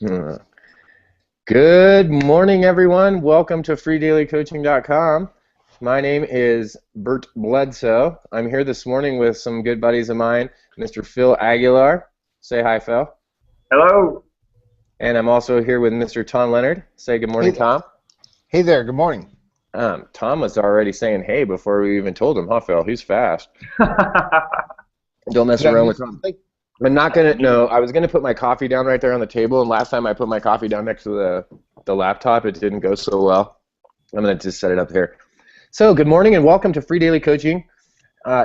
Uh, Good morning, everyone. Welcome to freedailycoaching.com. My name is Bert Bledsoe. I'm here this morning with some good buddies of mine, Mr. Phil Aguilar. Say hi, Phil. Hello. And I'm also here with Mr. Tom Leonard. Say good Hey morning, there. Tom. Hey there. Good morning. Tom was already saying hey before we even told him, huh, Phil? He's fast. Don't mess Did I around with miss Tom. something? I'm not gonna. No, I was gonna put my coffee down right there on the table, and last time I put my coffee down next to the laptop, it didn't go so well. I'm gonna just set it up here. So, good morning and welcome to Free Daily Coaching.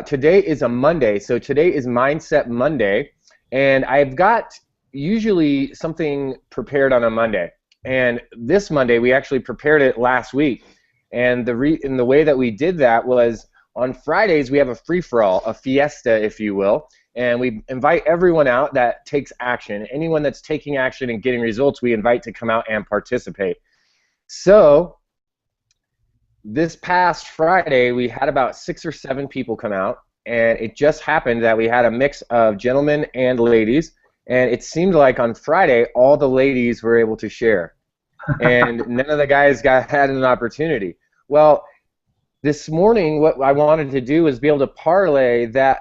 Today is a Monday, so today is Mindset Monday, and I've got usually something prepared on a Monday, and this Monday we actually prepared it last week, and the way that we did that was on Fridays we have a free-for-all, a fiesta, if you will, and we invite everyone out that takes action. Anyone that's taking action and getting results, we invite to come out and participate. So this past Friday, we had about 6 or 7 people come out, and it just happened that we had a mix of gentlemen and ladies, and it seemed like on Friday, all the ladies were able to share, and none of the guys had an opportunity. Well, this morning, what I wanted to do is be able to parlay that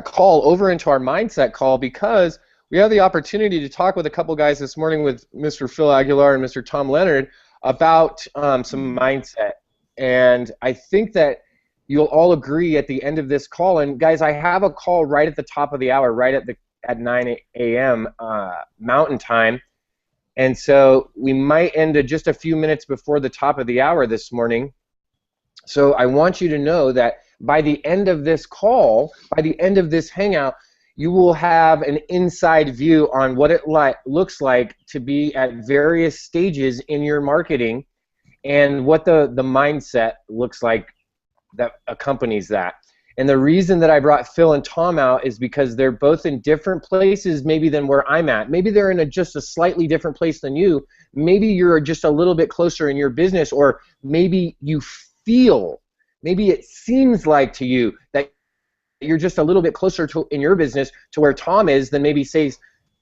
call over into our mindset call, because we have the opportunity to talk with a couple guys this morning with Mr. Phil Aguilar and Mr. Tom Leonard about some mindset. And I think that you'll all agree at the end of this call. And guys, I have a call right at the top of the hour, right at 9 a.m. Mountain Time. And so we might end just a few minutes before the top of the hour this morning. So I want you to know that by the end of this call, by the end of this hangout, you will have an inside view on what it looks like to be at various stages in your marketing and what the mindset looks like that accompanies that. And the reason that I brought Phil and Tom out is because they're both in different places maybe than where I'm at. Maybe they're in just a slightly different place than you. Maybe you're just a little bit closer in your business, or maybe you feel, maybe it seems like to you that you're just a little bit closer to in your business to where Tom is than maybe say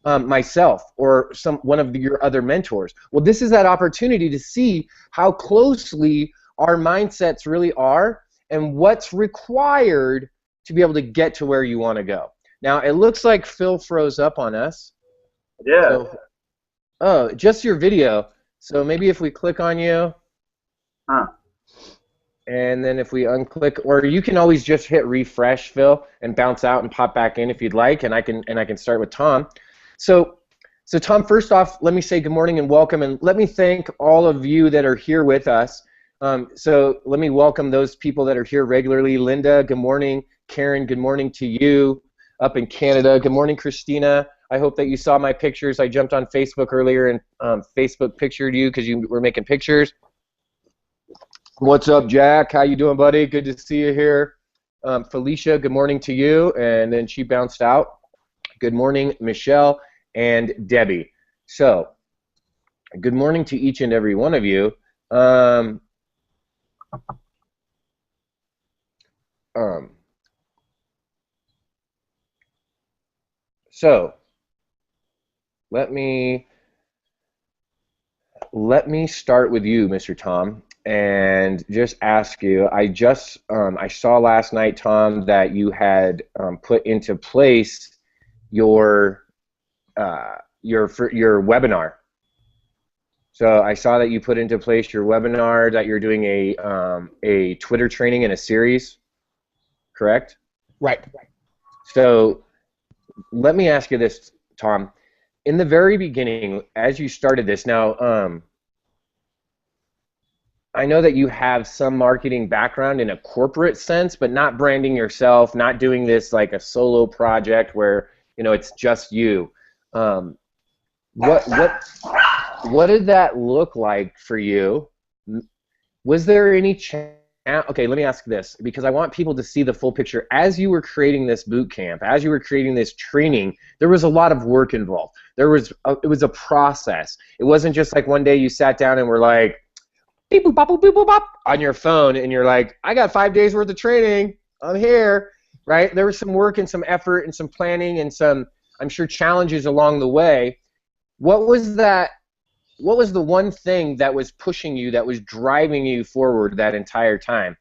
myself or one of your other mentors. Well, this is that opportunity to see how closely our mindsets really are and what's required to be able to get to where you want to go. Now, it looks like Phil froze up on us. Yeah. So, oh, just your video. So maybe if we click on you, Huh. and then if we unclick, or you can always just hit refresh, Phil, and bounce out and pop back in if you'd like, and I can start with Tom. So Tom, first off, let me say good morning and welcome, and let me thank all of you that are here with us. So let me welcome those people that are here regularly. Linda, good morning. Karen, good morning to you up in Canada. Good morning, Christina. I hope that you saw my pictures. I jumped on Facebook earlier and Facebook pictured you because you were making pictures. What's up, Jack? How you doing, buddy? Good to see you here. Felicia, good morning to you. And then she bounced out. Good morning, Michelle and Debbie. So, good morning to each and every one of you. So, let me start with you, Mr. Tom, and just ask you. I saw last night, Tom, that you had put into place your webinar. So I saw that you put into place your webinar, that you're doing a Twitter training in a series, correct? Right. So let me ask you this, Tom. In the very beginning, as you started this, now I know that you have some marketing background in a corporate sense, but not branding yourself, not doing this like a solo project where it's just you. What did that look like for you? Was there any chance? Okay, let me ask this, because I want people to see the full picture. As you were creating this boot camp, as you were creating this training, there was a lot of work involved. It was a process. It wasn't just like one day you sat down and were like, beep boop bop boop beep boop bop on your phone, and you're like, I got 5 days worth of training. I'm here, right? There was some work and some effort and some planning and some I'm sure, challenges along the way. What was that? What was the one thing that was pushing you, that was driving you forward that entire time?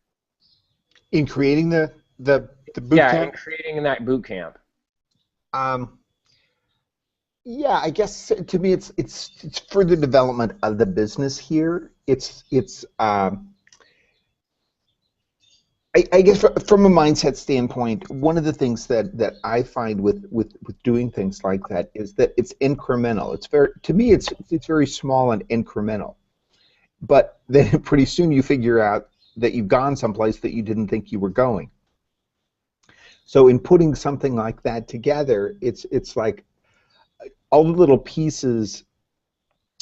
In creating the boot Yeah, in camp, creating that boot camp. um, yeah, I guess to me it's further development of the business here. I guess from a mindset standpoint, one of the things that I find with doing things like that is that it's incremental. It's very, to me, it's very small and incremental. But then pretty soon you figure out that you've gone someplace that you didn't think you were going. So in putting something like that together, it's like all the little pieces.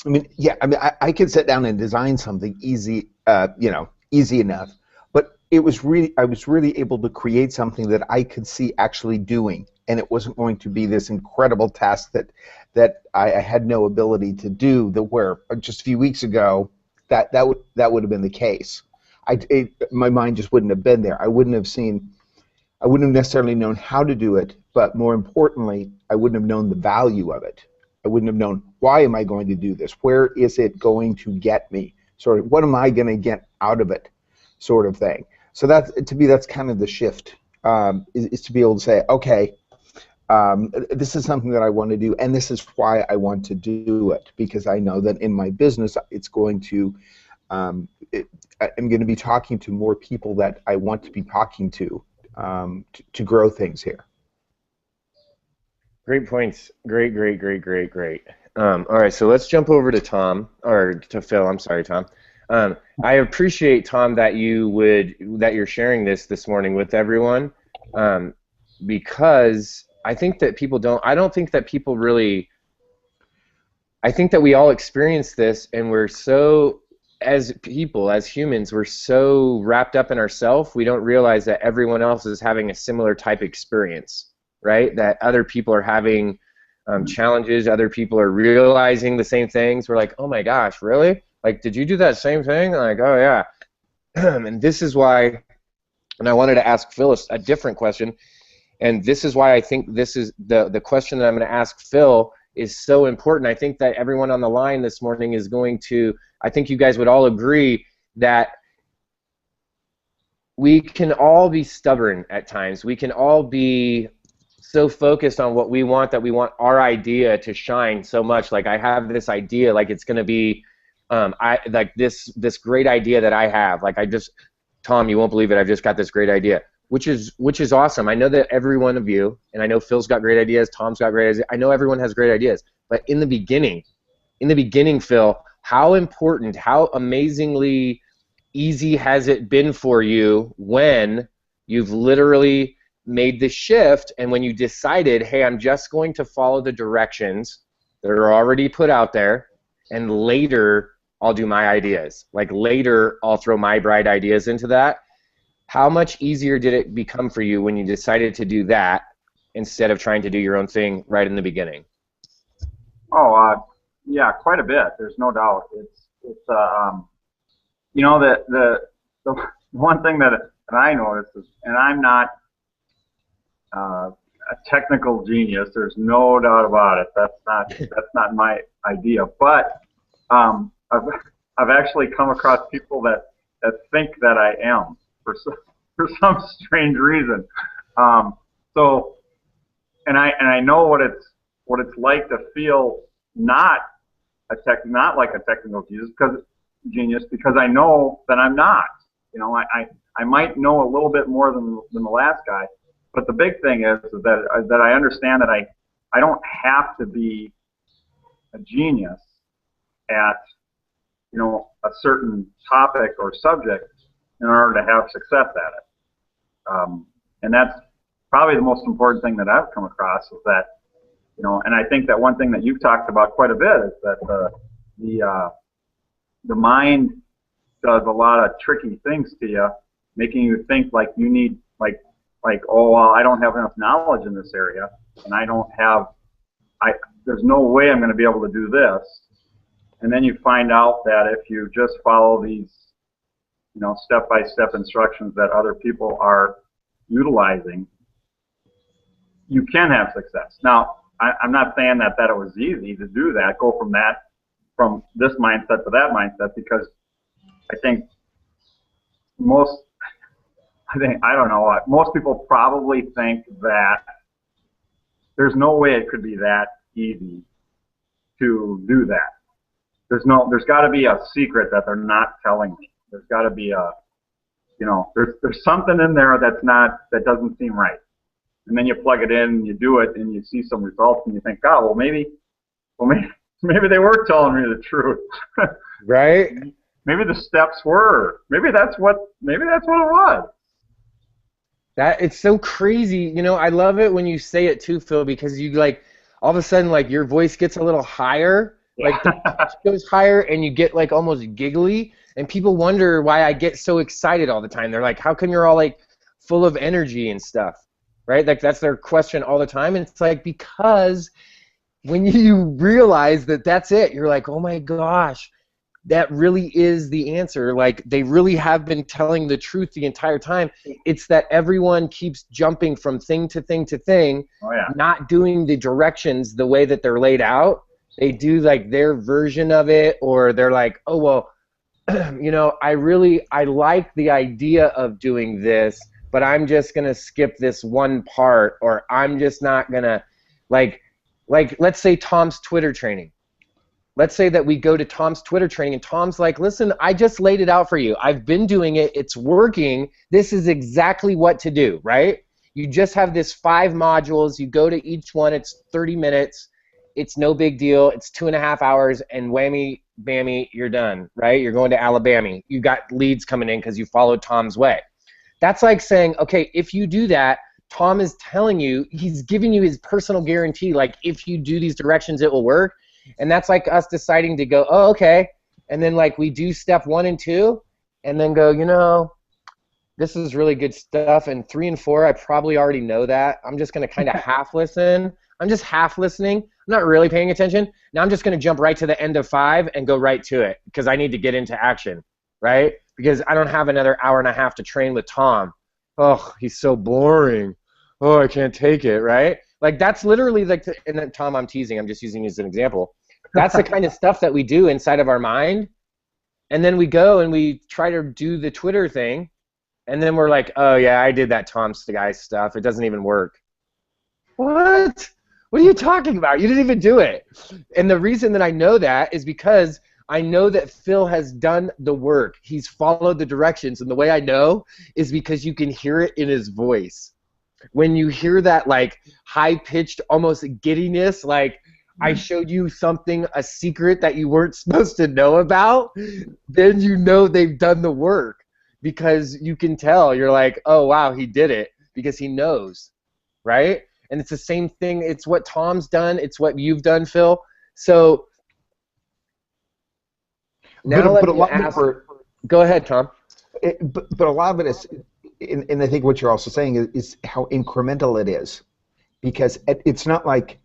I mean, yeah, I mean, I could sit down and design something easy, easy enough. But I was really able to create something that I could see actually doing, and it wasn't going to be this incredible task that I had no ability to do. That where just a few weeks ago, that would have been the case. My mind just wouldn't have been there. I wouldn't have necessarily known how to do it, but more importantly, I wouldn't have known the value of it. I wouldn't have known, why am I going to do this? Where is it going to get me? Sort of, what am I going to get out of it? Sort of thing. So to me, that's kind of the shift, is to be able to say, okay, this is something that I want to do, and this is why I want to do it, because I know that in my business, it's going to, I'm going to be talking to more people that I want to be talking to grow things here. Great points. Great, great, great, great, great. All right, so let's jump over to Tom, or to Phil. I'm sorry, Tom. I appreciate, Tom, that you're sharing this morning with everyone, because I think that people don't. I don't think that people really. I think that we all experience this, and we're so, as people, as humans, we're so wrapped up in ourselves, we don't realize that everyone else is having a similar type experience, right? That other people are having challenges, other people are realizing the same things. We're like, oh my gosh, really? Like, did you do that same thing? Like, oh yeah. And this is why, and I wanted to ask Phyllis a different question, and this is why I think this is the question that I'm going to ask Phil is so important. I think that everyone on the line this morning is going to, I think you guys would all agree that we can all be stubborn at times. We can all be so focused on what we want that we want our idea to shine so much. Like, I have this idea, like it's going to be like this great idea that I have. Like, Tom, you won't believe it, I've just got this great idea, which is awesome. I know that every one of you, and I know Phil's got great ideas, Tom's got great ideas, I know everyone has great ideas, but in the beginning, Phil, how important, how amazingly easy has it been for you when you've literally made the shift, and when you decided, hey, I'm just going to follow the directions that are already put out there, and later I'll do my ideas. Like, later I'll throw my bright ideas into that. How much easier did it become for you when you decided to do that instead of trying to do your own thing right in the beginning? Oh, yeah, quite a bit. There's no doubt. You know, the one thing that I noticed is, and I'm not a technical genius. There's no doubt about it. That's not my idea. But I've actually come across people that think that I am for some strange reason. So, and I know what it's like to feel not like a technical genius because I know that I'm not. You know, I might know a little bit more than the last guy, but the big thing is that I understand that I don't have to be a genius at, you know, a certain topic or subject in order to have success at it. And that's probably the most important thing that I've come across is that, you know, and I think that one thing that you've talked about quite a bit is that the mind does a lot of tricky things to you, making you think like you need oh, well, I don't have enough knowledge in this area, and there's no way I'm going to be able to do this. And then you find out that if you just follow these, you know, step-by-step instructions that other people are utilizing, you can have success. Now, I'm not saying that it was easy to do that, go from this mindset to that mindset, because I think I don't know, most people probably think that there's no way it could be that easy to do that. There's got to be a secret that they're not telling me. There's got to be there's something in there that doesn't seem right. And then you plug it in, and you do it, and you see some results, and you think, oh, well, maybe they were telling me the truth. Right? Maybe the steps were. Maybe that's what it was. It's so crazy. I love it when you say it too, Phil, because you like all of a sudden like your voice gets a little higher, like the pitch goes higher, and you get like almost giggly, and people wonder why I get so excited all the time. They're like, how come you're all like full of energy and stuff? Right? Like that's their question all the time, and it's like because when you realize that that's it, you're like, oh my gosh, that really is the answer. Like they really have been telling the truth the entire time. It's that everyone keeps jumping from thing to thing to thing, not doing the directions the way that they're laid out. They do like their version of it, or they're like, oh well, I like the idea of doing this, but I'm just gonna skip this one part, or I'm just not gonna like let's say Tom's Twitter training. Let's say that we go to Tom's Twitter training, and Tom's like, listen, I just laid it out for you. I've been doing it. It's working. This is exactly what to do, right? You just have this 5 modules. You go to each one. It's 30 minutes. It's no big deal. It's 2.5 hours, and whammy, bammy, you're done, right? You're going to Alabama. You got leads coming in because you followed Tom's way. That's like saying, okay, if you do that, Tom is telling you, he's giving you his personal guarantee, like if you do these directions, it will work. And that's like us deciding to go, oh, okay. And then like we do step 1 and 2 and then go, this is really good stuff. And 3 and 4, I probably already know that. I'm just going to kind of half listen. I'm just half listening. I'm not really paying attention. Now I'm just going to jump right to the end of 5 and go right to it because I need to get into action, right? Because I don't have another hour and a half to train with Tom. Oh, he's so boring. Oh, I can't take it, right? Like that's literally like, and then Tom, I'm teasing. I'm just using you as an example. That's the kind of stuff that we do inside of our mind. And then we go and we try to do the Twitter thing. And then we're like, oh yeah, I did that Tom's guy stuff. It doesn't even work. What? What are you talking about? You didn't even do it. And the reason that I know that is because I know that Phil has done the work. He's followed the directions. And the way I know is because you can hear it in his voice. When you hear that like high-pitched, almost giddiness, like I showed you something, a secret that you weren't supposed to know about, then you know they've done the work because you can tell. You're like, oh, wow, he did it because he knows, right? And it's the same thing. It's what Tom's done. It's what you've done, Phil. So now let me ask. Go ahead, Tom. But a lot of it is, and I think what you're also saying is how incremental it is, because it's not like,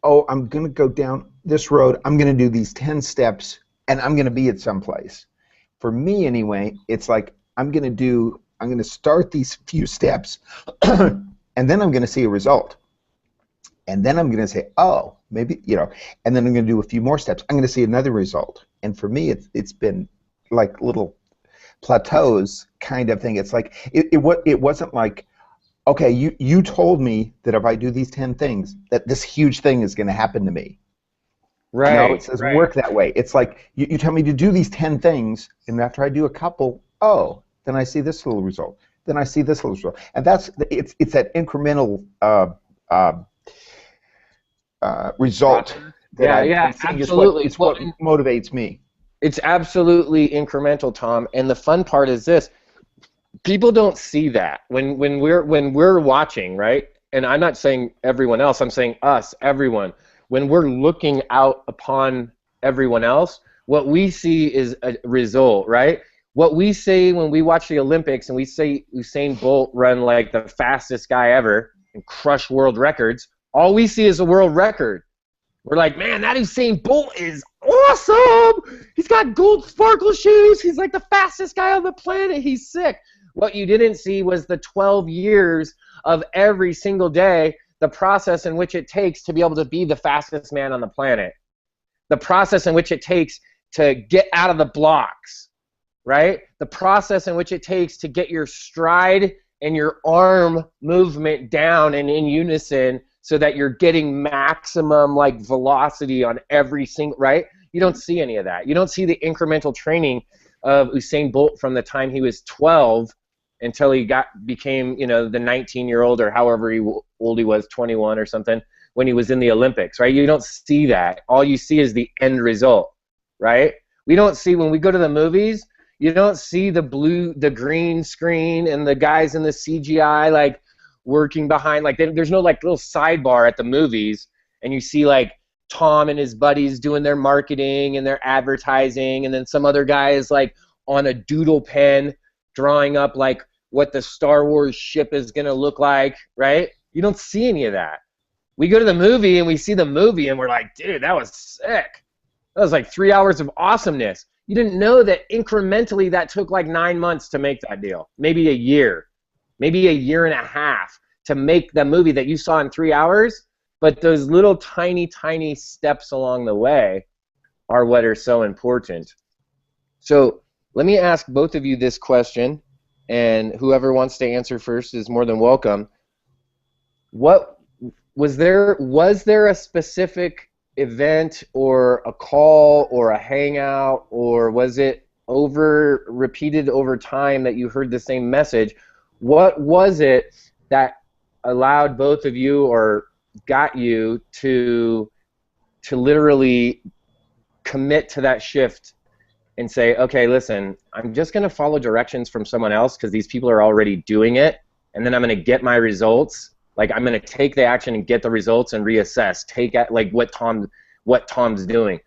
oh, I'm going to go down this road, I'm going to do these 10 steps, and I'm going to be at someplace. For me, anyway, it's like I'm going to start these few steps, and then I'm going to see a result. And then I'm going to say, oh, maybe, and then I'm going to do a few more steps. I'm going to see another result. And for me, it's been like little plateaus kind of thing. It's like it wasn't like, okay, you told me that if I do these 10 things, that this huge thing is going to happen to me. Right. No, it doesn't work that way. It's like you tell me to do these 10 things, and after I do a couple, oh, then I see this little result. Then I see this little result, and it's that incremental result that absolutely. It's what motivates me. It's absolutely incremental, Tom. And the fun part is this: people don't see that when we're watching, right? And I'm not saying everyone else. I'm saying us, everyone. When we're looking out upon everyone else, what we see is a result, right? What we say when we watch the Olympics and we see Usain Bolt run like the fastest guy ever and crush world records, all we see is a world record. We're like, man, that Usain Bolt is awesome. He's got gold sparkle shoes. He's like the fastest guy on the planet. He's sick. What you didn't see was the 12 years of every single day, the process in which it takes to be able to be the fastest man on the planet, the process in which it takes to get out of the blocks, right? The process in which it takes to get your stride and your arm movement down and in unison so that you're getting maximum like velocity on every single, right? You don't see any of that. You don't see the incremental training of Usain Bolt from the time he was 12 until he became, you know, the 19-year-old or however old he was, 21 or something, when he was in the Olympics, right? You don't see that. All you see is the end result, right? We don't see, when we go to the movies, you don't see the green screen and the guys in the CGI like working behind, like there's no like little sidebar at the movies, and you see like Tom and his buddies doing their marketing and their advertising, and then some other guy is like on a doodle pen drawing up like what the Star Wars ship is going to look like, right? You don't see any of that. We go to the movie and we see the movie and we're like, dude, that was sick. That was like 3 hours of awesomeness. You didn't know that incrementally that took like 9 months to make that deal. Maybe a year. Maybe a year and a half to make the movie that you saw in 3 hours. But those little tiny, tiny steps along the way are what are so important. So let me ask both of you this question, and whoever wants to answer first is more than welcome. What was there a specific event or a call or a hangout, or was it repeated over time that you heard the same message? What was it that allowed both of you or got you to literally commit to that shift and say, okay, listen, I'm just going to follow directions from someone else because these people are already doing it, and then I'm going to get my results. Like, I'm going to take the action and get the results and reassess, like what Tom's doing.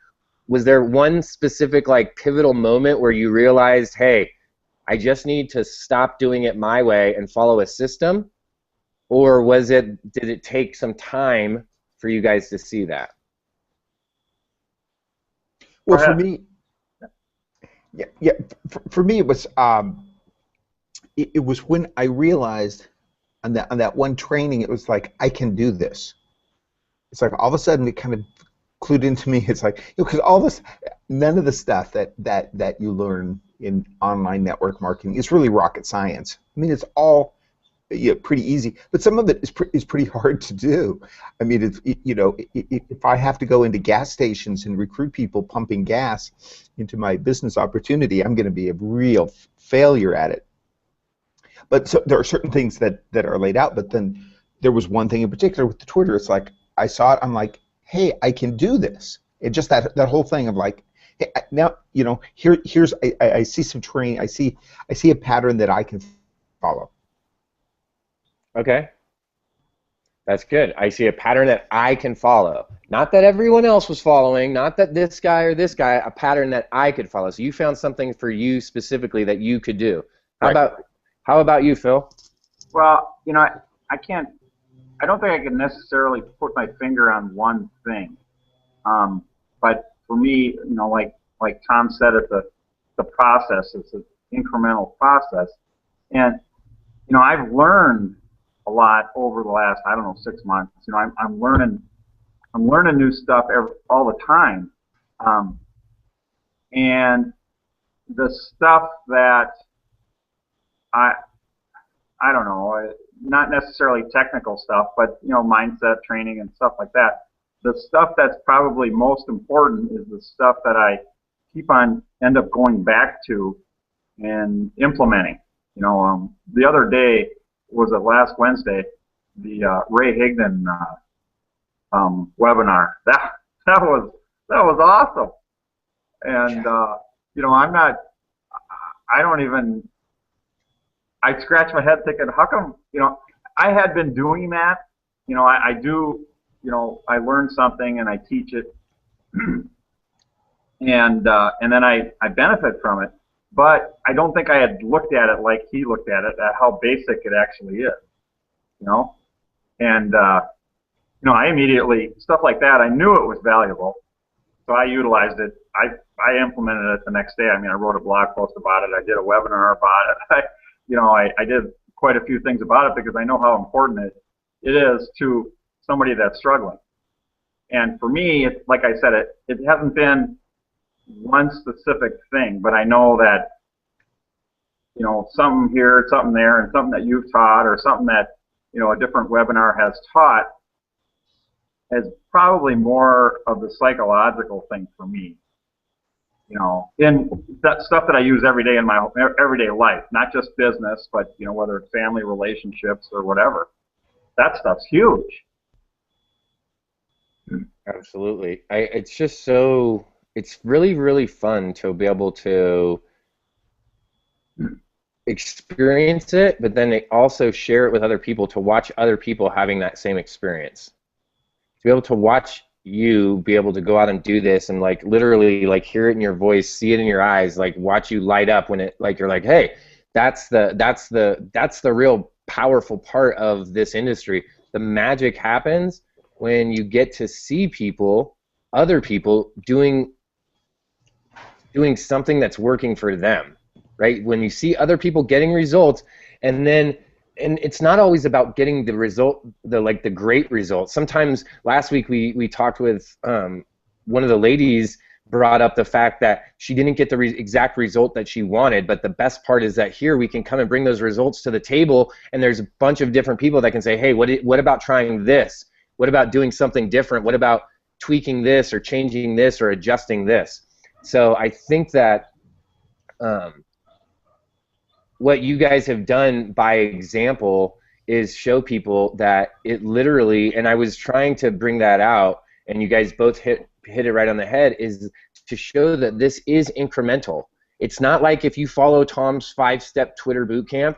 Was there one specific like pivotal moment where you realized, hey, I just need to stop doing it my way and follow a system? Or did it take some time for you guys to see that? Well, for me, for me, it was it was when I realized on that one training, it was like, I can do this. It's like all of a sudden it kind of clued into me. It's like, because all this, none of the stuff that you learn in online network marketing is really rocket science. I mean, it's all pretty easy, but some of it is pretty hard to do. I mean, if I have to go into gas stations and recruit people pumping gas into my business opportunity, I'm going to be a real failure at it. But so there are certain things that are laid out, but then there was one thing in particular with the Twitter. It's like, I saw it, I'm like, hey, I can do this. It just that whole thing of like, hey, now, here's I see some training, I see a pattern that I can follow. Okay. That's good. I see a pattern that I can follow. Not that everyone else was following, not that this guy or this guy, a pattern that I could follow. So you found something for you specifically that you could do. How about you, Phil? Well, I don't think I can necessarily put my finger on one thing. But for me, like Tom said, it's the process. It's an incremental process. And, I've learned a lot over the last, 6 months. I'm learning new stuff all the time. And the stuff that I don't know, not necessarily technical stuff, but mindset training and stuff like that. The stuff that's probably most important is the stuff that I end up going back to and implementing. The other day, was it last Wednesday, the Ray Higdon webinar. That was awesome. And I scratch my head thinking, how come, I had been doing that. I do, I learn something and I teach it, and then I benefit from it. But I don't think I had looked at it like he looked at it, at how basic it actually is, And, I immediately, stuff like that, I knew it was valuable, so I utilized it. I implemented it the next day. I mean, I wrote a blog post about it. I did a webinar about it. I did quite a few things about it because I know how important it is to somebody that's struggling. And for me, like I said, it hasn't been one specific thing, but I know that, something here, something there, and something that you've taught, or something that, a different webinar has taught, is probably more of the psychological thing for me. In that stuff that I use every day in my everyday life, not just business, but whether it's family relationships or whatever. That stuff's huge. Absolutely. It's just so, it's really, really fun to be able to experience it, but then also share it with other people, to watch other people having that same experience. To be able to watch you be able to go out and do this and like literally like hear it in your voice, see it in your eyes, like watch you light up when it, like you're like, hey, that's the real powerful part of this industry. The magic happens when you get to see people, other people doing something that's working for them, right? When you see other people getting results, and it's not always about getting the result, the great result. Sometimes last week we talked with one of the ladies, brought up the fact that she didn't get the exact result that she wanted, but the best part is that here we can come and bring those results to the table, and there's a bunch of different people that can say, hey, what about trying this? What about doing something different? What about tweaking this or changing this or adjusting this? So I think that what you guys have done by example is show people that it literally, and I was trying to bring that out, and you guys both hit it right on the head, is to show that this is incremental. It's not like if you follow Tom's 5-step Twitter bootcamp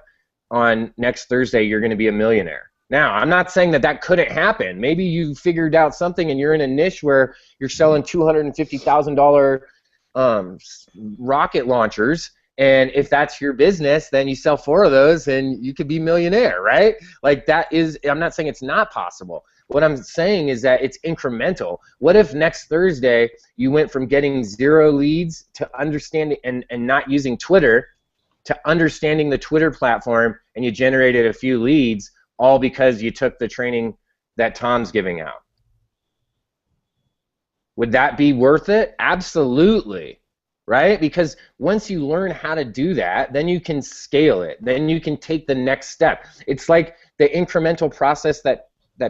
on next Thursday, you're going to be a millionaire. Now, I'm not saying that that couldn't happen. Maybe you figured out something and you're in a niche where you're selling $250,000 rocket launchers, and if that's your business, then you sell 4 of those and you could be millionaire, right? Like that is, I'm not saying it's not possible. What I'm saying is that it's incremental. What if next Thursday you went from getting 0 leads to understanding and not using Twitter to understanding the Twitter platform, and you generated a few leads, all because you took the training that Tom's giving out? Would that be worth it? Absolutely. Right? Because once you learn how to do that, then you can scale it. Then you can take the next step. It's like the incremental process that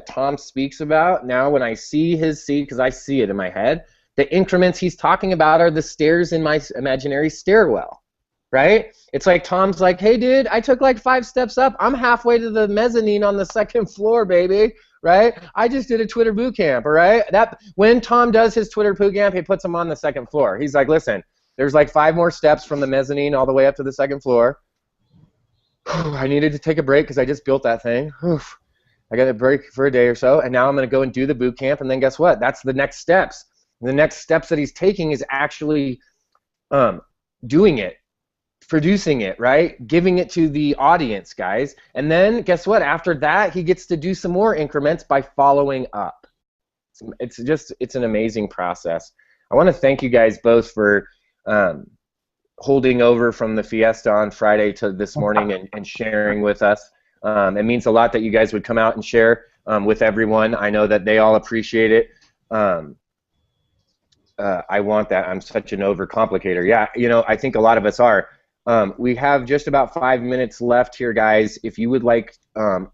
Tom speaks about. Now when I see his seed, because I see it in my head, the increments he's talking about are the stairs in my imaginary stairwell. Right? It's like Tom's like, hey dude, I took like 5 steps up. I'm halfway to the mezzanine on the 2nd floor, baby. Right? I just did a Twitter boot camp, all right? When Tom does his Twitter boot camp, he puts them on the 2nd floor. He's like, listen, there's like 5 more steps from the mezzanine all the way up to the 2nd floor. I needed to take a break because I just built that thing. I got a break for a day or so, and now I'm going to go and do the boot camp, and then guess what? That's the next steps. The next steps that he's taking is actually doing it, producing it, right? Giving it to the audience, guys. And then guess what? After that, he gets to do some more increments by following up. It's an amazing process. I want to thank you guys both for holding over from the fiesta on Friday to this morning and sharing with us. It means a lot that you guys would come out and share with everyone. I know that they all appreciate it. I want that. I'm such an overcomplicator. Yeah, I think a lot of us are. We have just about 5 minutes left here, guys. If you would like,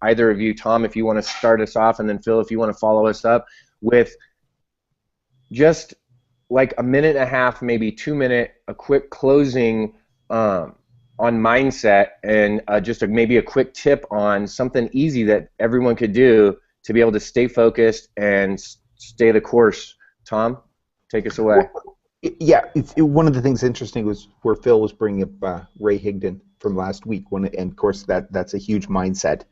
either of you, Tom, if you want to start us off, and then Phil, if you want to follow us up with just like a minute and a half, maybe 2 minute, a quick closing on mindset, and just maybe a quick tip on something easy that everyone could do to be able to stay focused and stay the course. Tom, take us away. Yeah, one of the things interesting was where Phil was bringing up Ray Higdon from last week, and of course that's a huge mindset.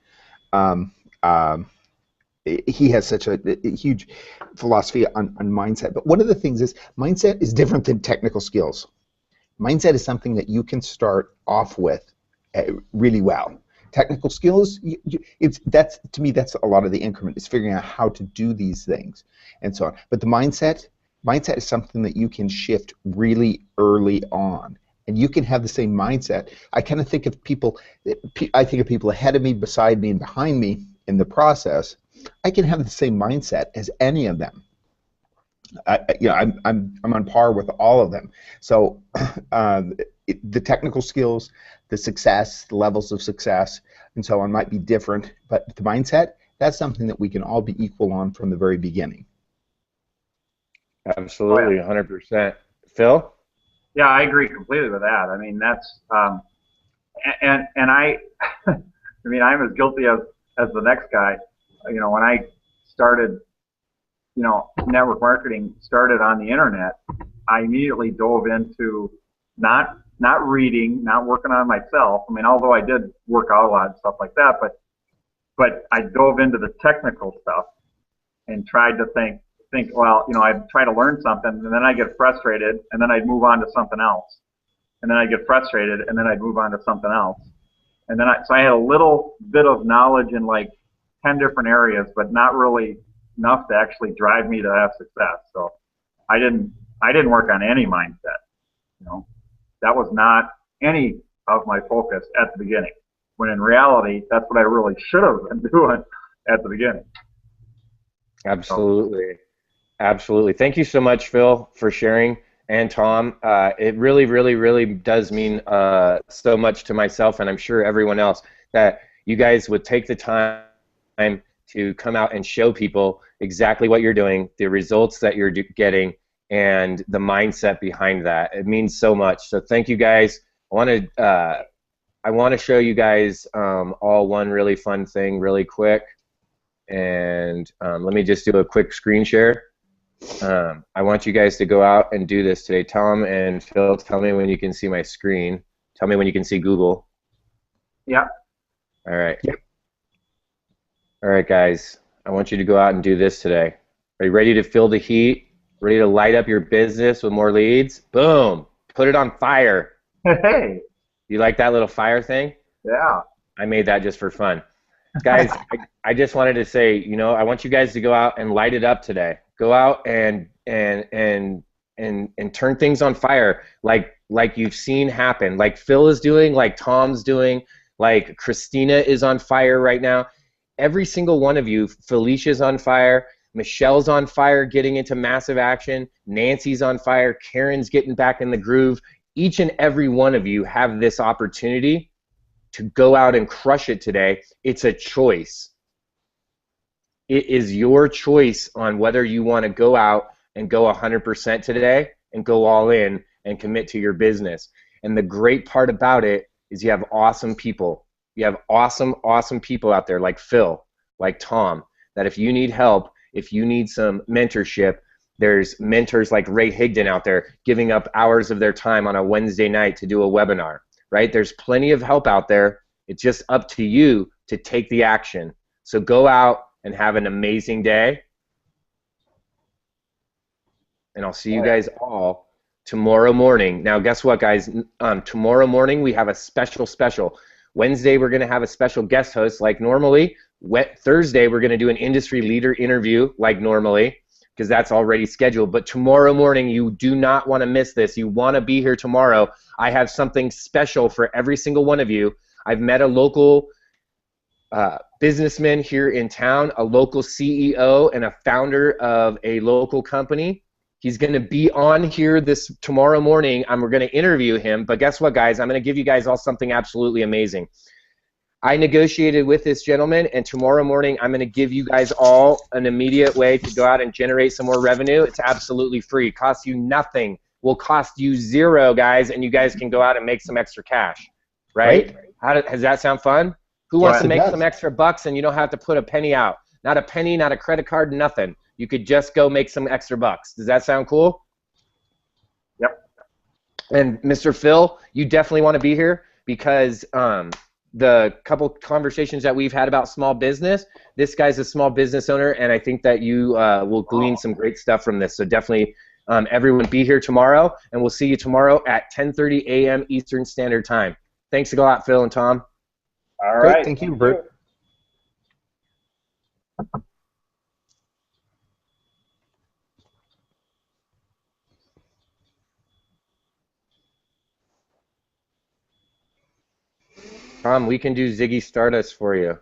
He has such a huge philosophy on mindset. But one of the things is mindset is different than technical skills. Mindset is something that you can start off with really well. Technical skills, to me, that's a lot of the increment, is figuring out how to do these things and so on. But the mindset is something that you can shift really early on. And you can have the same mindset. I kind of think of people, I think of people ahead of me, beside me, and behind me in the process. I can have the same mindset as any of them. I'm on par with all of them. So the technical skills, the success, the levels of success, and so on might be different, but the mindset, that's something that we can all be equal on from the very beginning. Oh yeah. Absolutely, 100%. Phil? Yeah, I agree completely with that. I mean, that's and I, I mean, I'm as guilty as the next guy. You know, when I started, you know, network marketing started on the internet, I immediately dove into not reading, not working on myself. I mean, although I did work out a lot and stuff like that, but I dove into the technical stuff and tried to think, well, you know, I'd try to learn something, and then I get frustrated, and then I'd move on to something else, and then I get frustrated, and then I'd move on to something else, and then so I had a little bit of knowledge in like 10 different areas, but not really enough to actually drive me to have success. So I didn't work on any mindset. You know, that was not any of my focus at the beginning. When in reality, that's what I really should have been doing at the beginning. Absolutely. Absolutely. Thank you so much, Phil, for sharing, and Tom. It really, really, really does mean so much to myself, and I'm sure everyone else, that you guys would take the time to come out and show people exactly what you're doing, the results that you're getting, and the mindset behind that. It means so much. So thank you guys. I want to show you guys all one really fun thing really quick. And let me just do a quick screen share. I want you guys to go out and do this today. Tom and Phil, tell me when you can see my screen. Tell me when you can see Google. Yeah. All right. Yep. All right, guys. I want you to go out and do this today. Are you ready to feel the heat? Ready to light up your business with more leads? Boom. Put it on fire. Hey. You like that little fire thing? Yeah. I made that just for fun. Guys, I just wanted to say, you know, I want you guys to go out and light it up today. Go out and turn things on fire like you've seen happen, like Phil is doing, like Tom's doing, like Christina is on fire right now. Every single one of you, Felicia's on fire, Michelle's on fire getting into massive action, Nancy's on fire, Karen's getting back in the groove. Each and every one of you have this opportunity to go out and crush it today. It's a choice. It is your choice on whether you want to go out and go 100% today and go all in and commit to your business. And the great part about it is you have awesome people. You have awesome, awesome people out there like Phil, like Tom, that if you need help, if you need some mentorship, there's mentors like Ray Higdon out there giving up hours of their time on a Wednesday night to do a webinar, right? There's plenty of help out there. It's just up to you to take the action. So go out and have an amazing day. And I'll see you guys all tomorrow morning. Now, guess what, guys? Tomorrow morning, we have a special. Wednesday, we're going to have a special guest host like normally. Thursday, we're going to do an industry leader interview like normally, because that's already scheduled. But tomorrow morning, you do not want to miss this. You want to be here tomorrow. I have something special for every single one of you. I've met a local businessman here in town, a local CEO and a founder of a local company. He's going to be on here this tomorrow morning, and we're going to interview him. But guess what, guys? I'm going to give you guys all something absolutely amazing. I negotiated with this gentleman, and tomorrow morning I'm going to give you guys all an immediate way to go out and generate some more revenue. It's absolutely free. Costs you nothing. Will cost you zero, guys, and you guys can go out and make some extra cash, right? Does that sound fun? Who wants to make some extra bucks and you don't have to put a penny out? Not a penny, not a credit card, nothing. You could just go make some extra bucks. Does that sound cool? Yep. And Mr. Phil, you definitely want to be here because the couple conversations that we've had about small business, this guy's a small business owner, and I think that you will glean some great stuff from this. So definitely everyone be here tomorrow, and we'll see you tomorrow at 10:30 a.m. Eastern Standard Time. Thanks a lot, Phil and Tom. All right. Great, thank you, Bert. Tom, we can do Ziggy Stardust for you.